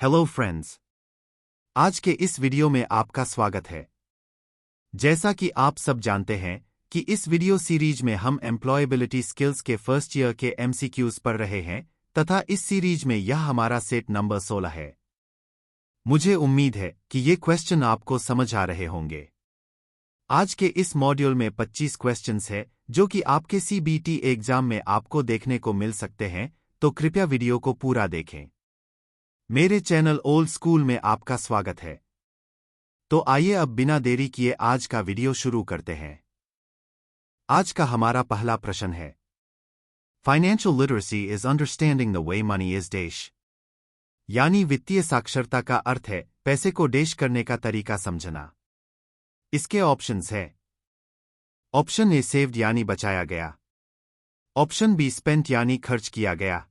Hello friends, आज के इस वीडियो में आपका स्वागत है। जैसा कि आप सब जानते हैं कि इस वीडियो सीरीज में हम एम्प्लॉयबिलिटी स्किल्स के फर्स्ट ईयर के एमसीक्यूज पढ़ रहे हैं तथा इस सीरीज में यह हमारा सेट नंबर 16 है। मुझे उम्मीद है कि ये क्वेश्चन आपको समझ आ रहे होंगे। आज के इस मॉड्यूल में 25 क्वेश्चंस है जो कि आपके सीबीटी एग्जाम में आपको देखने को मिल सकते हैं, तो कृपया वीडियो को पूरा देखें। मेरे चैनल ओल्ड स्कूल में आपका स्वागत है। तो आइए अब बिना देरी किए आज का वीडियो शुरू करते हैं। आज का हमारा पहला प्रश्न है, financial literacy is understanding the way money is dash. यानी वित्तीय साक्षरता का अर्थ है पैसे को डैश करने का तरीका समझना। इसके ऑप्शंस है, ऑप्शन ए सेव्ड यानी बचाया गया, ऑप्शन बी स्पेंट यानी खर्च किया गया,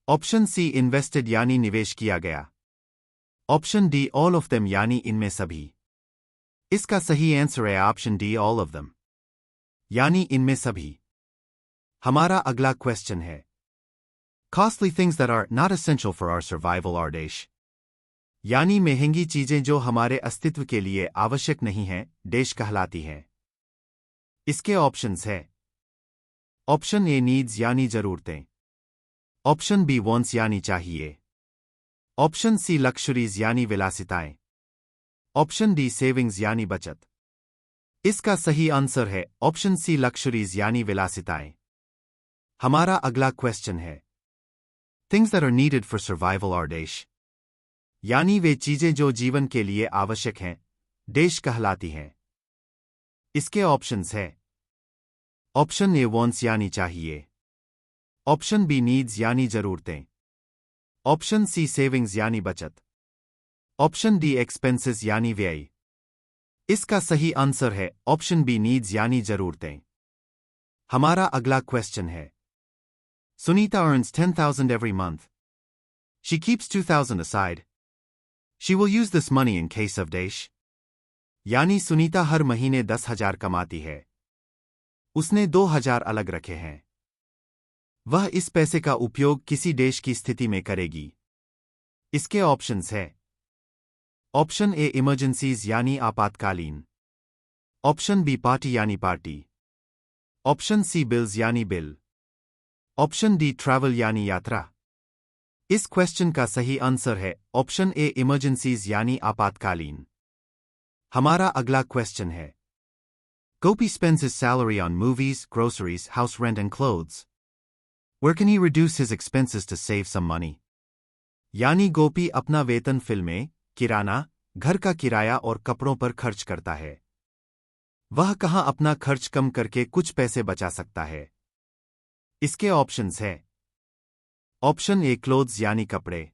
ऑप्शन सी इन्वेस्टेड यानी निवेश किया गया, option D all of them यानी इनमें सभी। इसका सही आंसर है option D all of them यानी इनमें सभी। हमारा अगला क्वेश्चन है, costly things that are not essential for our survival are dash. यानी महंगी चीजें जो हमारे अस्तित्व के लिए आवश्यक नहीं हैं, डैश कहलाती हैं। इसके ऑप्शंस है, ऑप्शन ए नीड्स यानी जरूरतें, ऑप्शन बी वॉन्ट्स यानी चाहिए, ऑप्शन सी लक्सुरीज यानी विलासिताएं, ऑप्शन डी सेविंग्स यानी बचत। इसका सही आंसर है ऑप्शन सी लक्सुरीज यानी विलासिताएं। हमारा अगला क्वेश्चन है, things that are needed for survival are dash. यानी वे चीजें जो जीवन के लिए आवश्यक हैं, डैश कहलाती हैं। इसके ऑप्शंस है, ऑप्शन ए वॉन्ट्स यानी चाहिए, ऑप्शन बी नीड्स यानी जरूरतें, ऑप्शन सी सेविंग्स यानी बचत, ऑप्शन डी एक्सपेंसेस यानी व्यय। इसका सही आंसर है ऑप्शन बी नीड्स यानी जरूरतें। हमारा अगला क्वेश्चन है, Sunita earns 10,000 every month. She keeps 2,000 aside. She will use this money in case of dash. यानी सुनीता हर महीने 10,000 कमाती है, उसने 2,000 अलग रखे हैं, वह इस पैसे का उपयोग किसी देश की स्थिति में करेगी। इसके ऑप्शंस है, ऑप्शन ए इमरजेंसीज यानी आपातकालीन, ऑप्शन बी पार्टी यानी पार्टी, ऑप्शन सी बिल्स यानी बिल, ऑप्शन डी ट्रैवल यानी यात्रा। इस क्वेश्चन का सही आंसर है ऑप्शन ए इमरजेंसीज यानी आपातकालीन। हमारा अगला क्वेश्चन है, गोपी spends his salary on movies, groceries, house rent and clothes. Where can he reduce his expenses to save some money? यानी गोपी अपना वेतन फिल्में, किराना, घर का किराया और कपड़ों पर खर्च करता है। वह कहां अपना खर्च कम करके कुछ पैसे बचा सकता है? इसके ऑप्शंस है, ऑप्शन ए क्लोथ्स यानी कपड़े,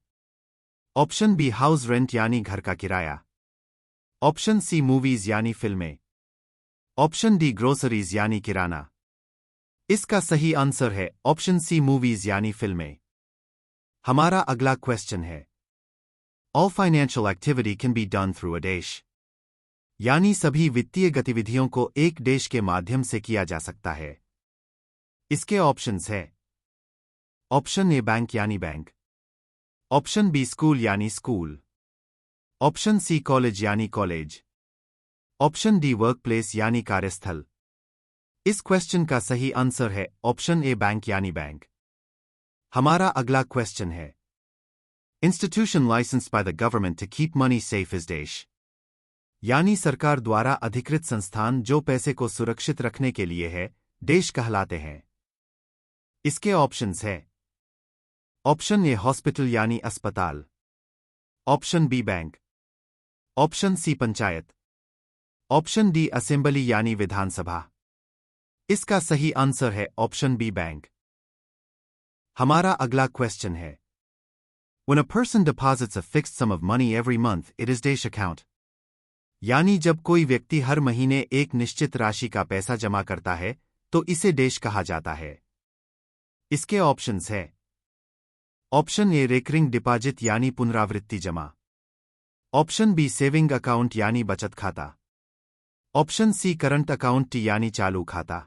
ऑप्शन बी हाउस रेंट यानी घर का किराया, ऑप्शन सी मूवीज यानी फिल्में, ऑप्शन डी ग्रोसरीज यानी किराना। इसका सही आंसर है ऑप्शन सी मूवीज यानी फिल्में। हमारा अगला क्वेश्चन है, all financial activity can be done through a dash. यानी सभी वित्तीय गतिविधियों को एक डैश के माध्यम से किया जा सकता है। इसके ऑप्शंस है, ऑप्शन ए बैंक यानी बैंक, ऑप्शन बी स्कूल यानी स्कूल, ऑप्शन सी कॉलेज यानी college, option D workplace यानी कार्यस्थल। इस क्वेश्चन का सही आंसर है ऑप्शन ए बैंक यानी बैंक। हमारा अगला क्वेश्चन है, institution licensed by the government to keep money safe is dash. यानी सरकार द्वारा अधिकृत संस्थान जो पैसे को सुरक्षित रखने के लिए है, डैश कहलाते हैं। इसके ऑप्शंस है, ऑप्शन ए हॉस्पिटल यानी अस्पताल, option B bank, option C panchayat, option D assembly यानी विधानसभा। इसका सही आंसर है ऑप्शन बी बैंक। हमारा अगला क्वेश्चन है, When a person deposits a fixed sum of money every month, it is dash account. यानी जब कोई व्यक्ति हर महीने एक निश्चित राशि का पैसा जमा करता है, तो इसे डैश कहा जाता है। इसके ऑप्शंस है, ऑप्शन ए रिकरिंग डिपॉजिट यानी पुनरावृत्ति जमा, ऑप्शन बी सेविंग अकाउंट यानी बचत खाता, ऑप्शन सी करंट अकाउंट यानी चालू खाता,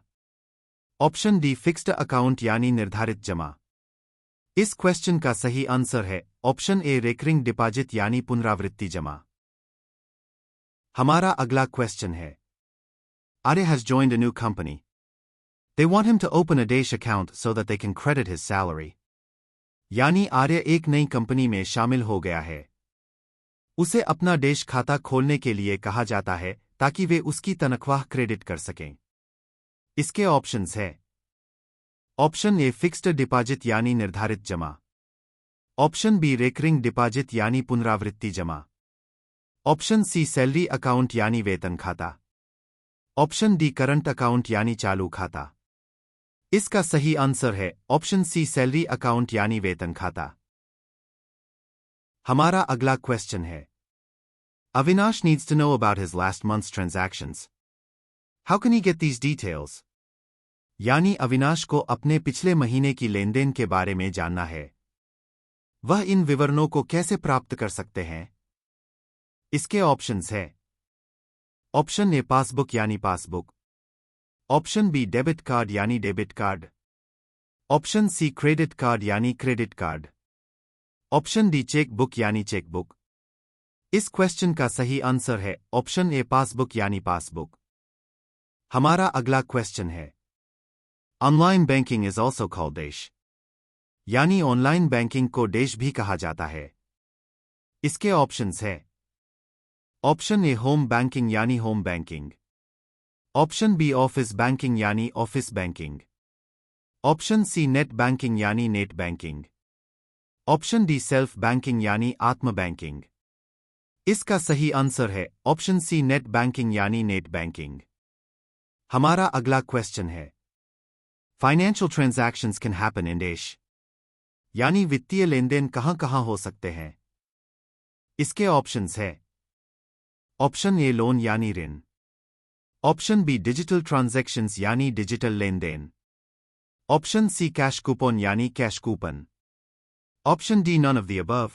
ऑप्शन डी फिक्स्ड अकाउंट यानी निर्धारित जमा। इस क्वेश्चन का सही आंसर है ऑप्शन ए रेकरिंग डिपॉजिट यानी पुनरावृत्ति जमा। हमारा अगला क्वेश्चन है Arya has joined a new company. They want him to open a Dash account so that they can credit his salary. यानी आर्य एक नई कंपनी में शामिल हो गया है। उसे अपना डेश खाता खोलने के लिए कहा जाता है ताकि वे उसकी तनख्वाह क्रेडिट कर सकें। इसके ऑप्शंस है ऑप्शन ए फिक्स्ड डिपॉजिट यानी निर्धारित जमा, ऑप्शन बी रेकरिंग डिपॉजिट यानी पुनरावृत्ति जमा, ऑप्शन सी सैलरी अकाउंट यानी वेतन खाता, ऑप्शन डी करंट अकाउंट यानी चालू खाता। इसका सही आंसर है ऑप्शन सी सैलरी अकाउंट यानी वेतन खाता। हमारा अगला क्वेश्चन है Avinash needs to know about his last month's transactions. How can he get these details? यानी अविनाश को अपने पिछले महीने की लेनदेन के बारे में जानना है। वह इन विवरणों को कैसे प्राप्त कर सकते हैं? इसके ऑप्शंस है ऑप्शन ए पासबुक यानी passbook, option B debit card यानी debit card, option C credit card यानी credit card, option D cheque book यानी चेक बुक। इस क्वेश्चन का सही आंसर है ऑप्शन ए पासबुक यानी पासबुक। हमारा अगला क्वेश्चन है online banking is also called dash, यानी ऑनलाइन बैंकिंग को डैश भी कहा जाता है। इसके ऑप्शंस है ऑप्शन ए होम बैंकिंग यानी home banking, option B office banking यानी office banking, option C net banking यानी net banking, option D self banking यानी आत्म बैंकिंग। इसका सही आंसर है ऑप्शन सी नेट बैंकिंग यानी नेट बैंकिंग। हमारा अगला क्वेश्चन है financial transactions can happen in dash, यानी वित्तीय लेनदेन कहां हो सकते हैं? इसके ऑप्शंस है ऑप्शन ए लोन यानी ऋण, ऑप्शन बी डिजिटल ट्रांजैक्शंस यानी डिजिटल लेनदेन, ऑप्शन सी कैश कूपन यानी cash coupon, option D none of the above.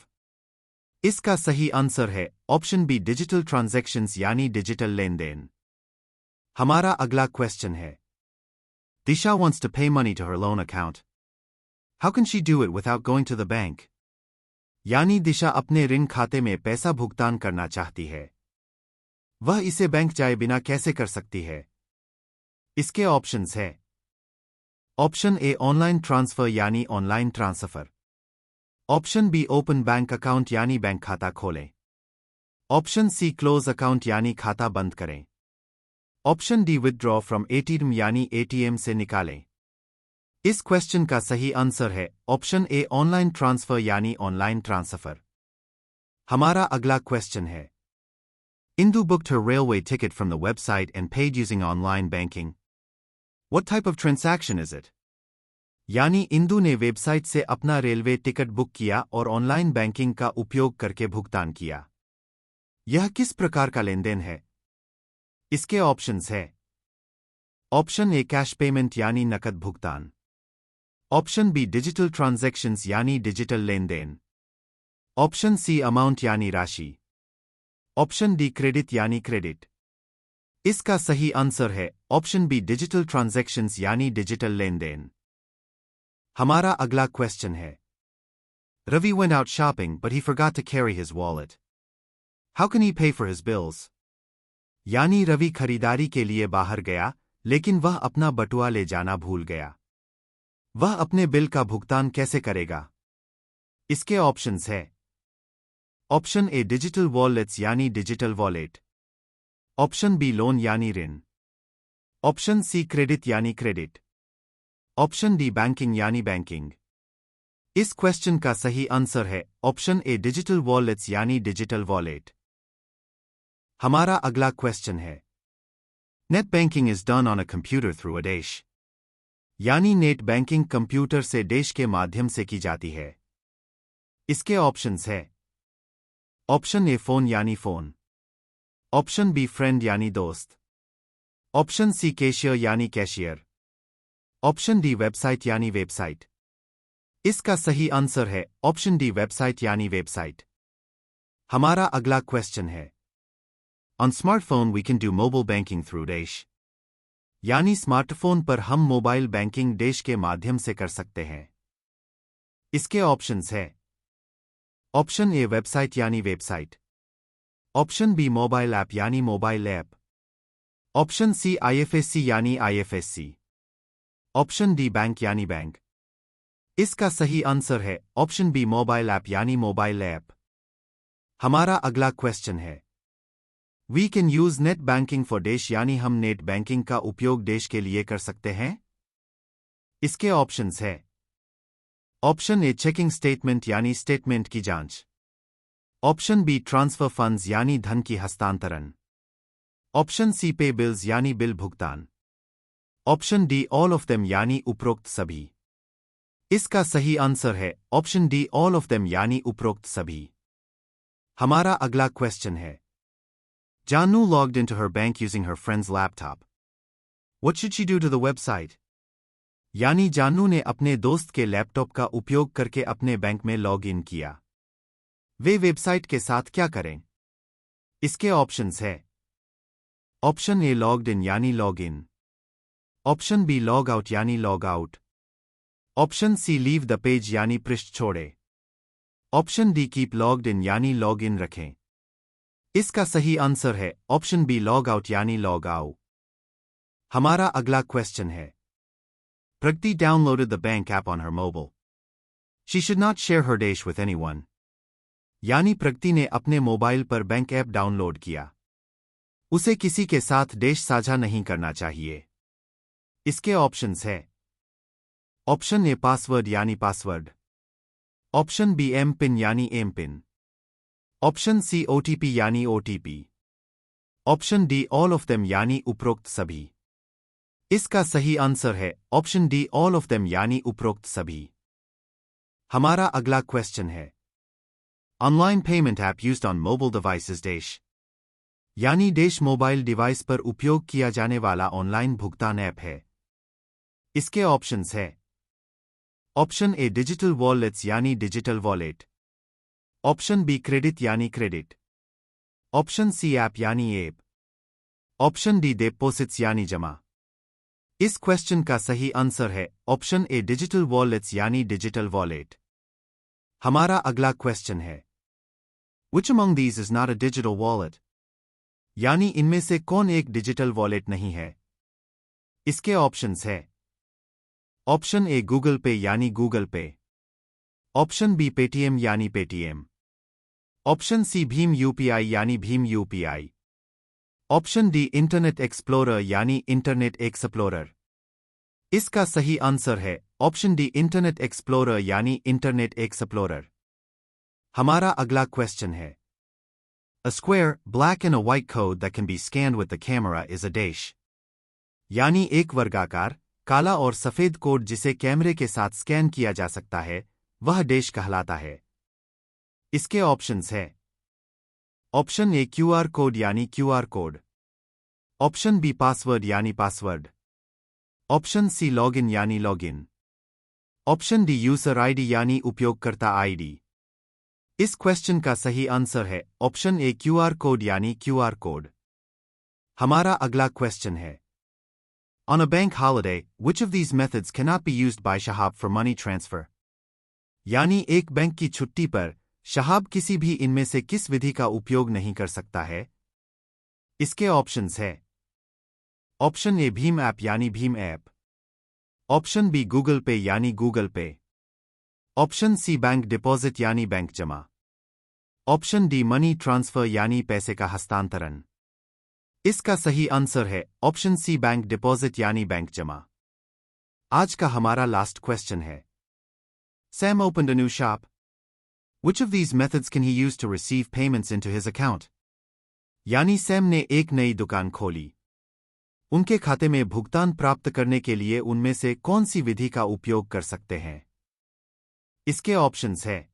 इसका सही आंसर है ऑप्शन बी डिजिटल ट्रांजैक्शंस यानी डिजिटल लेनदेन। हमारा अगला क्वेश्चन है Disha wants to pay money to her loan account. How can she do it without going to the bank? यानी दिशा अपने ऋण खाते में पैसा भुगतान करना चाहती है। वह इसे बैंक जाए बिना कैसे कर सकती है? इसके ऑप्शंस है ऑप्शन ए ऑनलाइन ट्रांसफर यानी online transfer, option be open bank account यानी बैंक खाता खोलें, ऑप्शन सी क्लोज अकाउंट यानी खाता बंद करें, option D withdraw from ATM यानी एटीएम से निकालें। इस क्वेश्चन का सही आंसर है ऑप्शन ए ऑनलाइन ट्रांसफर यानी ऑनलाइन ट्रांसफर। हमारा अगला क्वेश्चन है Indu booked her railway ticket from the website and paid using online banking. What type of transaction is it? यानी इंदु ने वेबसाइट से अपना रेलवे टिकट बुक किया और ऑनलाइन बैंकिंग का उपयोग करके भुगतान किया। यह किस प्रकार का लेनदेन है? इसके ऑप्शंस है ऑप्शन ए कैश पेमेंट यानी नकद भुगतान, ऑप्शन बी डिजिटल ट्रांजैक्शंस यानी डिजिटल लेनदेन, ऑप्शन सी अमाउंट यानी राशि, ऑप्शन डी क्रेडिट यानी क्रेडिट। इसका सही आंसर है ऑप्शन बी डिजिटल ट्रांजैक्शंस यानी डिजिटल लेनदेन। हमारा अगला क्वेश्चन है Ravi went out shopping but he forgot to carry his wallet. How can he pay for his bills? यानी रवि खरीदारी के लिए बाहर गया लेकिन वह अपना बटुआ ले जाना भूल गया। वह अपने बिल का भुगतान कैसे करेगा? इसके ऑप्शंस है ऑप्शन ए डिजिटल वॉलेट्स यानी digital wallet, option B loan यानी ऋण, ऑप्शन सी क्रेडिट यानी क्रेडिट, ऑप्शन डी बैंकिंग यानी बैंकिंग। इस क्वेश्चन का सही आंसर है ऑप्शन ए डिजिटल वॉलेट्स यानी डिजिटल वॉलेट। हमारा अगला क्वेश्चन है net banking is done on a computer through a dash, यानी नेट बैंकिंग कंप्यूटर से डैश के माध्यम से की जाती है। इसके ऑप्शंस है ऑप्शन ए फोन यानी फोन, ऑप्शन बी फ्रेंड यानी दोस्त, ऑप्शन सी कैशियर यानी कैशियर, ऑप्शन डी वेबसाइट यानी वेबसाइट। इसका सही आंसर है ऑप्शन डी वेबसाइट यानी वेबसाइट। हमारा अगला क्वेश्चन है on smartphone we can do mobile banking through dash, यानी स्मार्टफोन पर हम मोबाइल बैंकिंग डैश के माध्यम से कर सकते हैं। इसके ऑप्शंस है। ऑप्शन ए वेबसाइट यानी website, option B mobile app यानी mobile app, option C IFSC यानी आईएफएससी, ऑप्शन डी बैंक यानी बैंक। इसका सही आंसर है ऑप्शन बी मोबाइल ऐप यानी मोबाइल ऐप। हमारा अगला क्वेश्चन है, we can use net banking for dash यानी हम नेट बैंकिंग का उपयोग डैश के लिए कर सकते हैं। इसके ऑप्शंस है। ऑप्शन ए चेकिंग स्टेटमेंट यानी स्टेटमेंट की जांच, ऑप्शन बी ट्रांसफर फंड्स यानी धन की हस्तांतरण, ऑप्शन सी पे बिल्स यानी बिल भुगतान, option D all of them यानी उपरोक्त सभी। इसका सही आंसर है option D all of them यानी उपरोक्त सभी। हमारा अगला क्वेश्चन है, Janu logged into her bank using her friend's laptop, what should she do to the website. यानी जानू ने अपने दोस्त के लैपटॉप का उपयोग करके अपने बैंक में लॉग इन किया, वे वेबसाइट के साथ क्या करें। इसके ऑप्शंस है। ऑप्शन ए लॉग्ड इन यानी log in, option B log out यानी log out, option C leave the page यानी पृष्ठ छोड़े, option D keep logged in यानी लॉग इन रखें। इसका सही आंसर है ऑप्शन बी लॉग आउट यानी लॉग आउट। हमारा अगला क्वेश्चन है, Pragati downloaded the bank app on her mobile, she should not share her dash with anyone. यानी प्रगति ने अपने मोबाइल पर बैंक ऐप डाउनलोड किया, उसे किसी के साथ डैश साझा नहीं करना चाहिए। इसके ऑप्शंस है। ऑप्शन ए पासवर्ड यानी password, option B M PIN यानी M PIN, option C OTP यानी OTP, option D all of them यानी उपरोक्त सभी। इसका सही आंसर है option D all of them यानी उपरोक्त सभी। हमारा अगला क्वेश्चन है, online payment app used on mobile devices dash, यानी डैश मोबाइल डिवाइस पर उपयोग किया जाने वाला ऑनलाइन भुगतान ऐप है। इसके ऑप्शंस है। ऑप्शन ए डिजिटल वॉलेट्स यानी digital wallet, option B credit यानी क्रेडिट, ऑप्शन सी ऐप यानी ऐप, ऑप्शन डी डिपॉजिट्स यानी जमा। इस क्वेश्चन का सही आंसर है ऑप्शन ए डिजिटल वॉलेट्स यानी डिजिटल वॉलेट। हमारा अगला क्वेश्चन है, Which among these is not a digital wallet? यानी इनमें से कौन एक डिजिटल वॉलेट नहीं है। इसके ऑप्शंस है। ऑप्शन ए गूगल पे यानी Google Pay, option B Paytm यानी पेटीएम, ऑप्शन सी भीम यूपीआई यानी भीम UPI, option D Internet Explorer यानी इंटरनेट एक्सप्लोरर। इसका सही आंसर है ऑप्शन डी इंटरनेट एक्सप्लोरर यानी इंटरनेट एक्सप्लोरर। हमारा अगला क्वेश्चन है, A square, black and a white code that can be scanned with the camera is a dash. यानी एक वर्गाकार, काला और सफेद कोड जिसे कैमरे के साथ स्कैन किया जा सकता है, वह डैश कहलाता है। इसके ऑप्शंस है। ऑप्शन ए क्यूआर कोड यानी QR code, option B password यानी पासवर्ड, ऑप्शन सी लॉगिन यानी login, option D user ID यानी उपयोगकर्ता आईडी। इस क्वेश्चन का सही आंसर है ऑप्शन ए क्यूआर कोड यानी क्यूआर कोड। हमारा अगला क्वेश्चन है, On a bank holiday, which of these methods cannot be used by Shahab for money transfer? यानी एक बैंक की छुट्टी पर शहाब किसी भी इनमें से किस विधि का उपयोग नहीं कर सकता है। इसके ऑप्शंस है। ऑप्शन ए भीम ऐप यानी भीम app, option B Google Pay यानी Google Pay, option C bank deposit यानी बैंक जमा, ऑप्शन डी मनी ट्रांसफर यानी पैसे का हस्तांतरण। इसका सही आंसर है ऑप्शन सी बैंक डिपॉजिट यानी बैंक जमा। आज का हमारा लास्ट क्वेश्चन है, Sam opened a new shop. Which of these methods can he use to receive payments into his account? यानी सैम ने एक नई दुकान खोली, उनके खाते में भुगतान प्राप्त करने के लिए उनमें से कौन सी विधि का उपयोग कर सकते हैं। इसके ऑप्शंस है।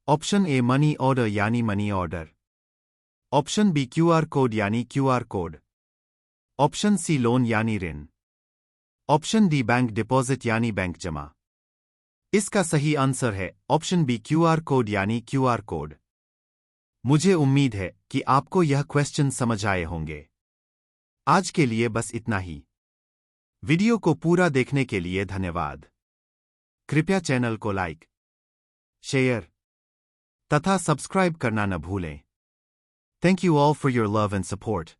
ऑप्शन ए मनी ऑर्डर यानी money order, option B QR code यानी QR code, option C loan यानी ऋण, ऑप्शन डी बैंक डिपॉजिट यानी बैंक जमा। इसका सही आंसर है ऑप्शन बी क्यूआर कोड यानी क्यूआर कोड। मुझे उम्मीद है कि आपको यह क्वेश्चन समझ आए होंगे। आज के लिए बस इतना ही। वीडियो को पूरा देखने के लिए धन्यवाद। कृपया चैनल को लाइक, शेयर तथा सब्सक्राइब करना न भूलें। Thank you all for your love and support.